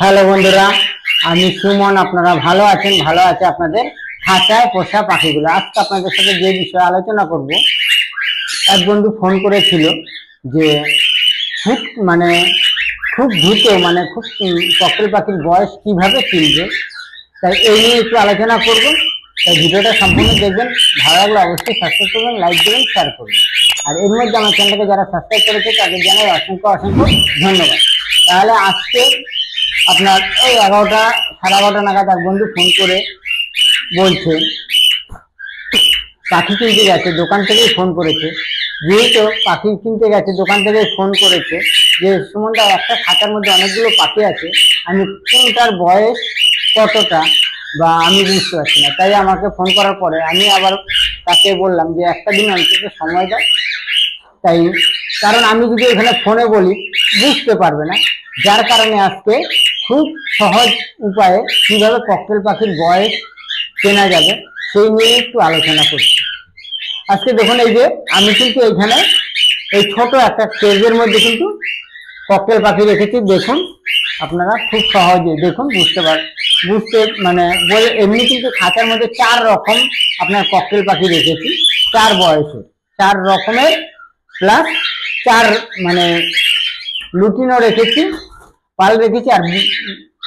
Hello বন্ধুরা, আমি সুমন। আপনারা ভালো আছেন? ভালো আছে আপনাদের খাঁচায় পোষা পাখিগুলো। আজকে আপনাদের সাথে যে বিষয়ে আলোচনা করব, এক বন্ধু ফোন করেছিল যে খুব খুব দ্রুত খুব কোকিল পাখির বয়স কিভাবে চিনবে, তাই এই নিয়ে একটু আলোচনা করব। তাই ভিডিওটা সম্পূর্ণ দেখবেন। ভালো লাগলে অবশ্যই সাবস্ক্রাইব করবেন, লাইক দেবেন, শেয়ার করবেন। আর এর মধ্যে আমার চ্যানেলটাকে যারা সাবস্ক্রাইব করেছে তাদের জানাই অসংখ্য অসংখ্য ধন্যবাদ। তাহলে আজকে আপনার ওই 11টা সাড়ে 11টা নাগাদ এক বন্ধু ফোন করে বলছে পাখি কিনতে গেছে, দোকান থেকেই ফোন করেছে। যেহেতু পাখি কিনতে গেছে, দোকান থেকেই ফোন করেছে যে সুমনদা, একটা খাঁচার মধ্যে অনেকগুলো পাখি আছে, আমি কোনটার বয়স কতটা বা আমি বুঝতে পারছি না। তাই আমাকে ফোন করার পরে আমি আবার তাকে বললাম যে একটা দিন অন্তত সময় দাও। তাই কারণ আমি যদি এখানে ফোনে বলি বুঝতে পারবে না, যার কারণে আজকে খুব সহজ উপায়ে কিভাবে ককটেল পাখির বয়স চেনা যাবে সেই নিয়ে একটু আলোচনা করছি। আজকে দেখুন, এই যে আমি কিন্তু এখানে এই ছোট একটা কেজের মধ্যে কিন্তু ককটেল পাখি রেখেছি। দেখুন, আপনারা খুব সহজে দেখুন, বুঝতে বলে এমনি কিন্তু খাঁচার মধ্যে 4 রকম আপনার ককটেল পাখি রেখেছি, 4 বয়সে 4 রকমের, প্লাস 4 লুটিনও রেখেছি, পাল রেখেছি, আর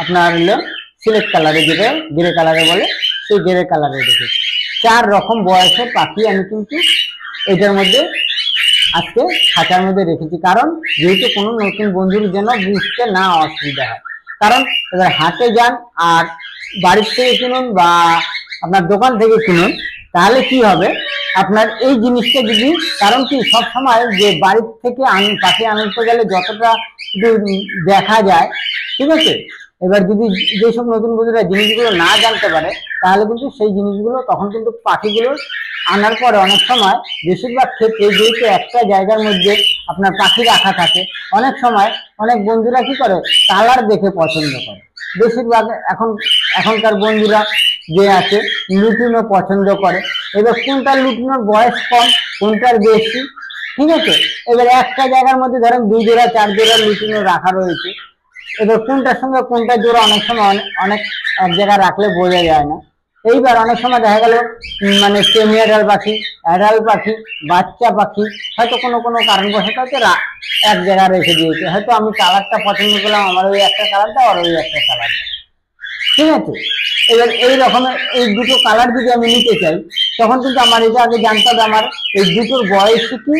আপনার হলো সিলেক্ট কালারে, যেটা গ্রে কালারে বলে, সেই গ্রে কালারে রেখেছি। 4 রকম বয়সের পাখি আমি কিন্তু এটার মধ্যে আজকে খাঁচার মধ্যে রেখেছি। কারণ যেহেতু কোনো নতুন বন্ধুর যেন বুঝতে না অসুবিধা হয়। কারণ এবার হাটে যান আর বাড়ির থেকে কিনুন বা আপনার দোকান থেকে কিনুন, তাহলে কি হবে আপনার এই জিনিসটা যদি, কারণ কি সব সময় যে বাড়ির থেকে পাখি আনতে গেলে যতটা দেখা যায়, ঠিক আছে, এবার যদি যেসব নতুন বন্ধুরা জিনিসগুলো না জানতে পারে, তাহলে কিন্তু সেই জিনিসগুলো তখন কিন্তু পাখিগুলো আনার পরে অনেক সময়, বেশিরভাগ ক্ষেত্রে যেহেতু একটা জায়গার মধ্যে আপনার পাখি রাখা থাকে, অনেক সময় অনেক বন্ধুরা কি করে কালার দেখে পছন্দ করে। বেশিরভাগ এখনকার বন্ধুরা যে আছে লুটিনো পছন্দ করে। এবার কোনটার লুটিনোর বয়স কম, কোনটার বেশি, ঠিক আছে, এবার একটা জায়গার মধ্যে ধরেন 2 জোড়া 4 জোড়া লুটিনো রাখা রয়েছে, এবার কোনটার সঙ্গে কোনটা জোড়া অনেক সময় অনেক এক জায়গায় রাখলে বোঝা যায় না। এইবার অনেক সময় দেখা গেল সেমি অ্যাডাল্ট পাখি, অ্যাডাল্ট পাখি, বাচ্চা পাখি হয়তো কোনো কারণবশত হয়তো এক জায়গায় রেখে দিয়েছে। হয়তো আমি কালারটা পছন্দ করলাম, আমার ওই একটা কালার দাও আর ওই একটা কালার দাও, ঠিক আছে। এবার এই রকমের এই দুটো কালার যদি আমি নিতে চাই, তখন কিন্তু আমার এটা আগে জানতে হবে আমার এই দুটোর বয়স কি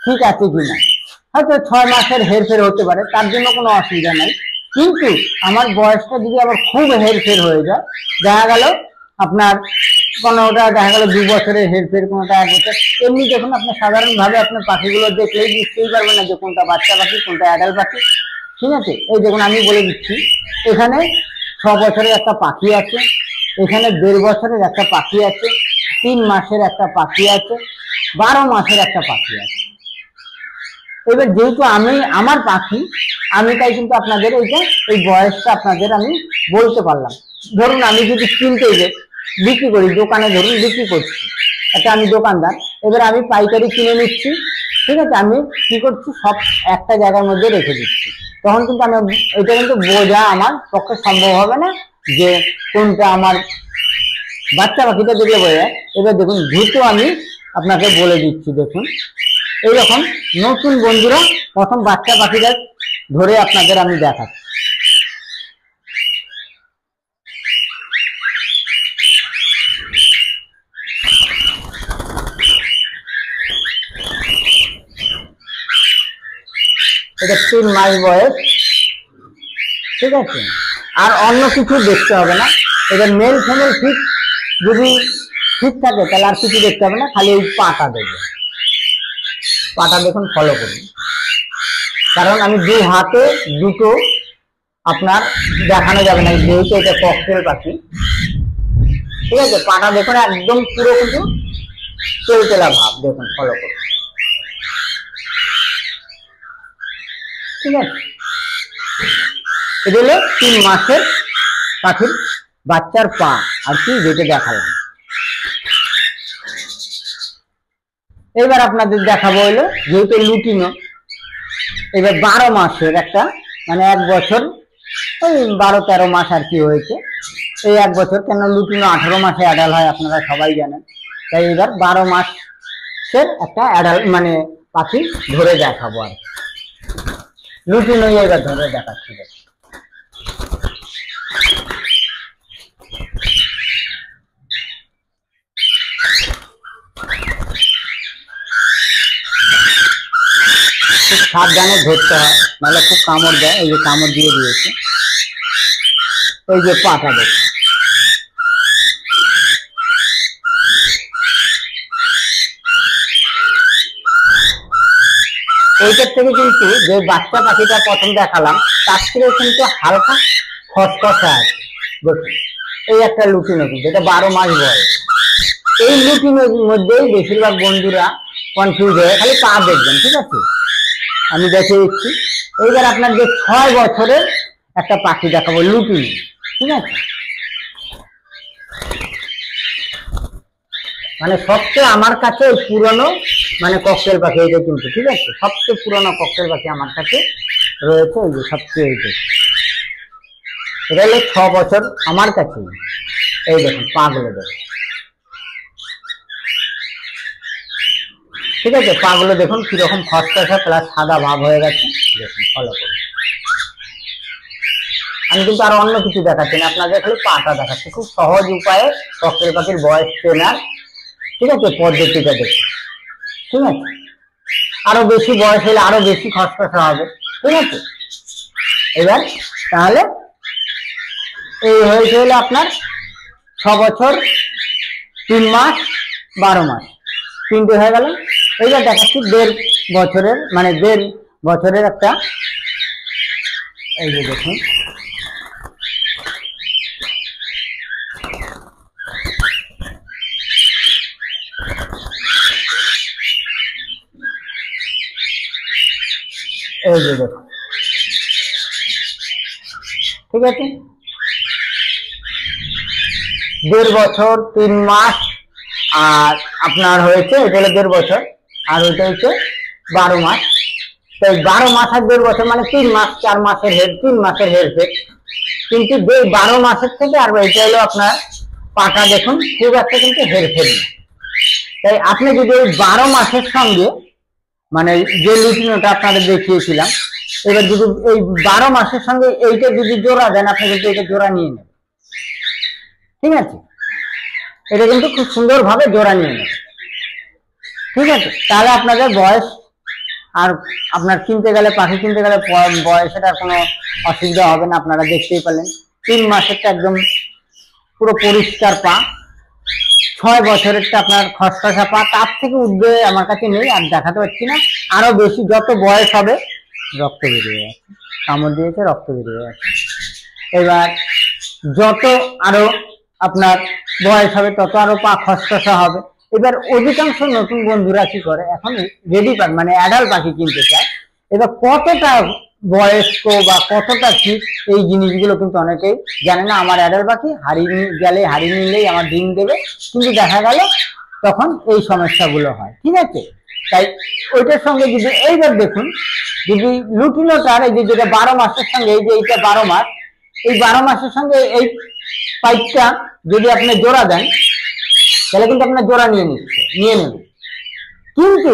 ঠিক আছে কিনা। হয়তো 6 মাসের হেরফের হতে পারে, তার জন্য কোনো অসুবিধা নাই। কিন্তু আমার বয়সটা যদি আবার খুব হেরফের হয়ে যায়, দেখা গেল আপনার কোনোটা দেখা গেল 2 বছরের হেরফের, কোনোটা 1 বছর, এমনি দেখুন আপনার সাধারণভাবে আপনার পাখিগুলো দেখলেই বুঝতেই পারবেন না যে কোনটা বাচ্চা পাখি কোনটা অ্যাডাল্ট পাখি, ঠিক আছে। এই দেখুন, আমি বলে দিচ্ছি, এখানে 6 বছরের একটা পাখি আছে, এখানে 1.5 বছরের একটা পাখি আছে, 3 মাসের একটা পাখি আছে, 12 মাসের একটা পাখি আছে। এবার যেহেতু আমার পাখি, আমি তাই কিন্তু আপনাদের এই বয়সটা আপনাদের আমি বলতে পারলাম। ধরুন আমি যদি কিনতে বিক্রি করি, দোকানে ধরুন বিক্রি করছি, একটা আমি দোকানদার, এবার আমি পাইকারি কিনে নিচ্ছি, ঠিক আছে, আমি কি করছি সব একটা জায়গার মধ্যে রেখে দিচ্ছি, তখন কিন্তু আমি এটা কিন্তু বোঝা আমার পক্ষে সম্ভব হবে না যে কোনটা আমার বাচ্চা পাখিটা দেখলে বোঝা যায়। এবার দেখুন, দ্রুত আমি আপনাকে বলে দিচ্ছি। দেখুন, এইরকম নতুন বন্ধুরা প্রথম বাচ্চা পাখিটা ধরে আপনাদের আমি দেখাচ্ছি। এটা 3 মাস বয়স, ঠিক আছে, আর অন্য কিছু দেখতে হবে না। এবার মেল ফিমেল যদি ঠিক থাকে তাহলে আর কিছু দেখতে হবে না, খালি ওই পাটা দেখবেন। পাটা দেখুন, ফলো করুন, কারণ আমি 2 হাতে দুটো আপনার দেখানো যাবে না, যেহেতু এটা ককটেল পাখি, ঠিক আছে। পাটা দেখুন একদম পুরো কিন্তু তেলতেলা ভাব, দেখুন, ফলো করুন, ঠিক আছে। এটা হলো 3 মাসের পাখির বাচ্চার পা আর কি যেটা দেখালাম। এবার আপনাদের দেখাবো হলো যেহেতু লুটিনো, এবার 12 মাসের একটা 1 বছর ওই 12-13 মাস আর কি হয়েছে, এই 1 বছর। কেন লুটিনো 18 মাসে অ্যাডাল্ট হয় আপনারা সবাই জানেন। তাই এবার 12 মাসের একটা অ্যাডাল্ট মানে পাখি ধরে দেখাবো আর লুটিনো এবার ধরে দেখাচ্ছি। খুব সাবধানে ধরতে হয়, নাহলে খুব কামড় দেয়। এই যে কামড় দিয়ে দিয়েছে, এই যে পাটা দেখে। এইটার থেকে কিন্তু যে বাচ্চা পাখিটা প্রথম দেখালাম তার থেকে কিন্তু হালকা খসখসা আছে। দেখুন এই একটা লুটিনো, কিন্তু এটা 12 মাস বয়স। এই লুটিনোর মধ্যেই বেশিরভাগ বন্ধুরা কনফিউজ হয়ে খালি পা দেখবেন। ঠিক আছে, আমি দেখে দিচ্ছি। এইবার আপনার যে 6 বছরের একটা পাখি দেখাবো লুটিনো। ঠিক আছে, মানে সবচেয়ে আমার কাছে পুরনো মানে ককটেল পাখি এটা কিন্তু। ঠিক আছে, সবচেয়ে পুরনো ককটেল পাখি আমার কাছে রয়েছে। এই যে সবচেয়ে এটা হলো 6 বছর আমার কাছে। এই দেখুন পাগুলো দেখুন। ঠিক আছে, পাগুলো দেখুন কিরকম খসখসা প্লাস সাদা ভাব হয়ে গেছে। দেখুন ফলো করুন। আমি কিন্তু আরো অন্য কিছু দেখাচ্ছি না, আপনাদের খালি পাটা দেখাচ্ছি। খুব সহজ উপায়ে ককটেল পাখির বয়স চেনার, ঠিক আছে, পদ্ধতিটা দেখুন। ঠিক আছে, আরো বেশি বয়স হলে আরো বেশি খসখসা হবে। ঠিক আছে, এবার তাহলে এই হয়েছে হলো আপনার 6 বছর 3 মাস 12 মাস, 3টে হয়ে গেল। এইবার দেখাচ্ছি 1.5 বছরের মানে 1.5 বছরের একটা। এই যে দেখুন এই যে দেখুন। ঠিক আছে, 1.5 বছর 3 মাস আর আপনার হয়েছে এটা হলো 1.5 বছর, আর ওইটা হচ্ছে 12 মাস। তো 12 মাস আর 1.5 বছর মানে 3 মাস, 4 মাসের হেড, 3 মাসের হেরফের। কিন্তু 12 মাসের থেকে আর এটা হলো আপনার পাটা দেখুন খুব একটা কিন্তু হেরফের না। তাই আপনি যদি ওই 12 মাসের সঙ্গে মানে যে লুটিনোটা আপনাদের দেখিয়েছিলাম, এবার যদি এই 12 মাসের সঙ্গে এইটা যদি জোড়া দেন, আপনি কিন্তু এটা জোড়া নিয়ে নেবেন। ঠিক আছে, এটা কিন্তু খুব সুন্দর ভাবে জোড়া নিয়ে নেবেন। ঠিক আছে, তাহলে আপনাদের বয়স আর আপনার কিনতে গেলে পাখি কিনতে গেলে বয়সের আর কোনো অসুবিধা হবে না। আপনারা দেখতেই পেলেন 3 মাসেরটা একদম পুরো পরিষ্কার পা, 6 বছরেরটা আপনার খসখসা পা। তার থেকে উঠবে আমার কাছে নেই, আর দেখাতে পারছি না। আরো বেশি যত বয়স হবে রক্ত বেরিয়ে যাচ্ছে, কামড় দিয়েছে রক্ত বেরিয়ে যাচ্ছে। এবার যত আরো আপনার বয়স হবে তত আরো পা খসখসা হবে। এবার অধিকাংশ নতুন বন্ধুরা কি করে, এখন রেডি পাখি মানে অ্যাডাল্ট পাখি কিনতে চায়। এবার কতটা বয়স্ক বা কতটা ঠিক এই জিনিসগুলো কিন্তু অনেকেই জানে না। আমার অ্যাডাল্ট পাখি হারিয়ে গেলে হারিয়ে নিলেই আমার ডিম দেবে, কিন্তু দেখা গেল তখন এই সমস্যাগুলো হয়। ঠিক আছে, তাই ওইটার সঙ্গে যদি এইবার দেখুন, যদি লুটিনোটার এই যে যেটা 12 মাসের সঙ্গে এই যে এইটা 12 মাস, এই 12 মাসের সঙ্গে এই পাইপটা যদি আপনি জোড়া দেন, তাহলে কিন্তু আপনার জোড়া নিয়ে নেবেন। কিন্তু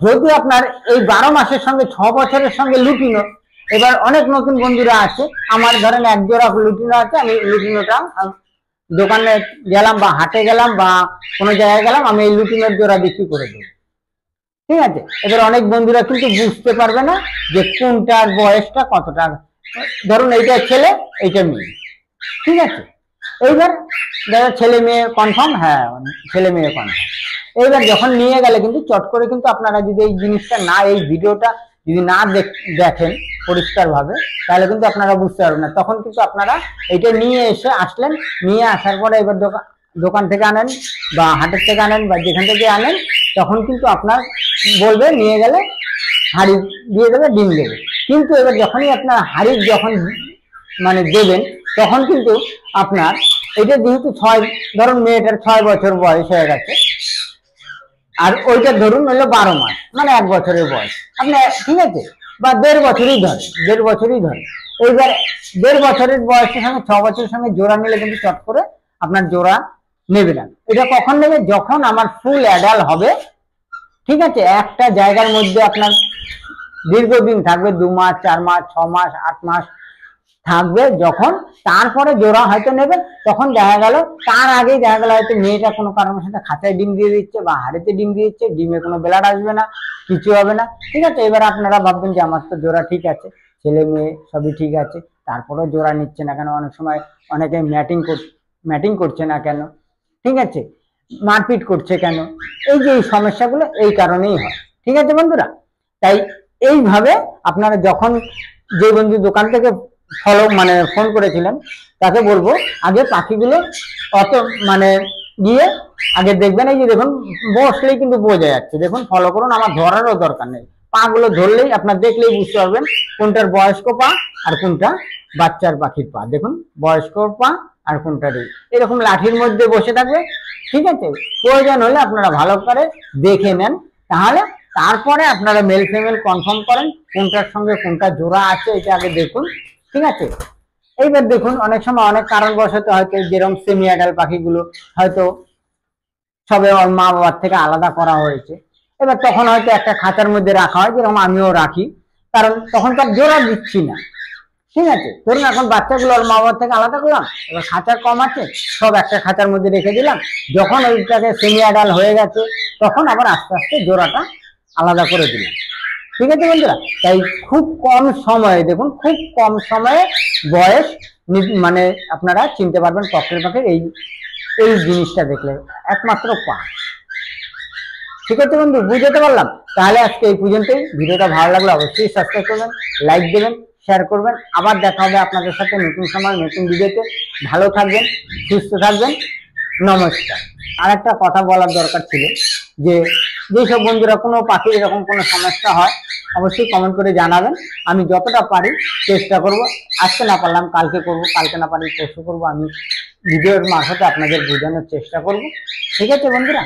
যদি আপনার এই 12 মাসের সঙ্গে 6 বছরের সঙ্গে লুটিনো, এবার অনেক নতুন বন্ধুরা আছে, আমার ধরেন 1 জোড়া লুটিনো আছে, আমি লুটিনোটা দোকানে গেলাম বা হাটে গেলাম বা কোনো জায়গায় গেলাম, আমি এই লুটিনোর জোড়া বিক্রি করে দেবো। ঠিক আছে, এবার অনেক বন্ধুরা কিন্তু বুঝতে পারবে না যে কোনটার বয়সটা কতটা। ধরুন এইটা ছেলে এইটা মেয়ে। ঠিক আছে, এইবার যারা ছেলে মেয়ে কনফার্ম, হ্যাঁ ছেলে মেয়ে কনফার্ম। এইবার যখন নিয়ে গেলে কিন্তু চট করে কিন্তু আপনারা যদি এই জিনিসটা না, এই ভিডিওটা যদি না দেখেন পরিষ্কার ভাবে, তাহলে কিন্তু আপনারা বুঝতে পারবেন না। তখন কিন্তু আপনারা এটা নিয়ে আসলেন, নিয়ে আসার পরে এবার দোকান থেকে আনেন বা হাটের থেকে আনেন বা যেখান থেকে আনেন, তখন কিন্তু আপনার বলবে নিয়ে গেলে হাড়ি দিয়ে দেবে, ডিম দেবে। কিন্তু এবার যখনই আপনার হাড়ি যখন মানে দেবেন, তখন কিন্তু আপনার এটা যেহেতু ধরুন মেয়েটার 6 বছর বয়স হয়ে গেছে, আর ওইটা ধরুন হলো 12 মাস মানে 1 বছরের বয়স, আপনি ঠিক আছে, বা 1.5 বছরই ধরেন, 1.5 বছরই ধরেন। এইবার 1.5 বছরের বয়সের সঙ্গে 6 বছরের সঙ্গে জোড়া নিলে কিন্তু চট করে আপনার জোড়া নেবে না। এটা কখন নেবে? যখন আমার ফুল অ্যাডাল্ট হবে, ঠিক আছে, একটা জায়গার মধ্যে আপনার দীর্ঘদিন থাকবে, 2 মাস 4 মাস 6 মাস 8 মাস থাকবে যখন, তারপরে জোড়া হয়তো নেবে। তখন দেখা গেল তার আগেই দেখা গেল হয়তো মেয়েটা কোনো কারণের সাথে খাঁচায় ডিম দিয়ে দিচ্ছে বা হাড়িতে ডিম দিয়ে দিচ্ছে, ডিমে কোনো ব্লাড আসবে না, কিছু হবে না, ঠিক আছে। এবার আপনারা ভাববেন যে আমার তো জোড়া ঠিক আছে, ছেলে মেয়ে সবই ঠিক আছে, তারপরেও জোড়া নিচ্ছে না কেন? অনেক সময় অনেকে ম্যাটিং করছে না কেন, ঠিক আছে, মারপিট করছে কেন? এই যে এই সমস্যাগুলো এই কারণেই হয়, ঠিক আছে বন্ধুরা। তাই এইভাবে আপনারা যখন, যে বন্ধু দোকান থেকে ফোন করেছিলেন, তাকে বলবো আগে পাখিগুলো অত গিয়ে আগে দেখবেন। এই যে দেখুন, বসলেই কিন্তু বোঝা যাচ্ছে, দেখুন ফলো করুন, আমার ধরারও দরকার নেই, পা গুলো ধরলেই আপনার দেখলেই বুঝতে পারবেন কোনটার বয়স্ক পা আর কোনটা বাচ্চার পাখির পা। দেখুন বয়স্ক পা আর কোনটা নেই, এরকম লাঠির মধ্যে বসে থাকবে, ঠিক আছে। প্রয়োজন হলে আপনারা ভালো করে দেখে নেন, তাহলে তারপরে আপনারা মেল ফিমেল কনফার্ম করেন কোনটার সঙ্গে কোনটা জোড়া আছে, এটা আগে দেখুন, ঠিক আছে। এইবার দেখুন অনেক সময় অনেক কারণবশত হয়তো যেরকম সেমি অ্যাডাল্ট পাখিগুলো হয়তো সবে ওর মা বাবার থেকে আলাদা করা হয়েছে, এবার তখন হয়তো একটা খাঁচার মধ্যে রাখা হয়, যেরকম আমিও রাখি, কারণ তখন তো জোড়া দিচ্ছি না, ঠিক আছে। ধরুন এখন বাচ্চাগুলো ওর মা বাবার থেকে আলাদা করলাম, এবার খাঁচা কম আছে, সব একটা খাঁচার মধ্যে রেখে দিলাম, যখন ওইটাকে সেমি অ্যাডাল্ট হয়ে গেছে তখন আবার আস্তে আস্তে জোড়াটা আলাদা করে দিলাম, ঠিক আছে বন্ধুরা। তাই খুব কম সময়ে, দেখুন খুব কম সময়ে বয়স আপনারা চিনতে পারবেন ককটেল পাখির এই জিনিসটা দেখলে, একমাত্র পা, ঠিক আছে বন্ধু, বুঝতে পারলাম। তাহলে আজকে এই পর্যন্তই। ভিডিওটা ভালো লাগলে অবশ্যই সাবস্ক্রাইব করবেন, লাইক দেবেন, শেয়ার করবেন। আবার দেখা হবে আপনাদের সাথে নতুন সময় নতুন ভিডিওতে। ভালো থাকবেন, সুস্থ থাকবেন, নমস্কার। আর একটা কথা বলার দরকার ছিল, যে যেসব বন্ধুরা কোনো পাখি এরকম কোনো সমস্যা হয় অবশ্যই কমেন্ট করে জানাবেন, আমি যতটা পারি চেষ্টা করব। আজকে না পারলাম কালকে করব, কালকে না পারি পরশু করব, আমি ভিডিওর মারফতে আপনাদের বোঝানোর চেষ্টা করব, ঠিক আছে বন্ধুরা।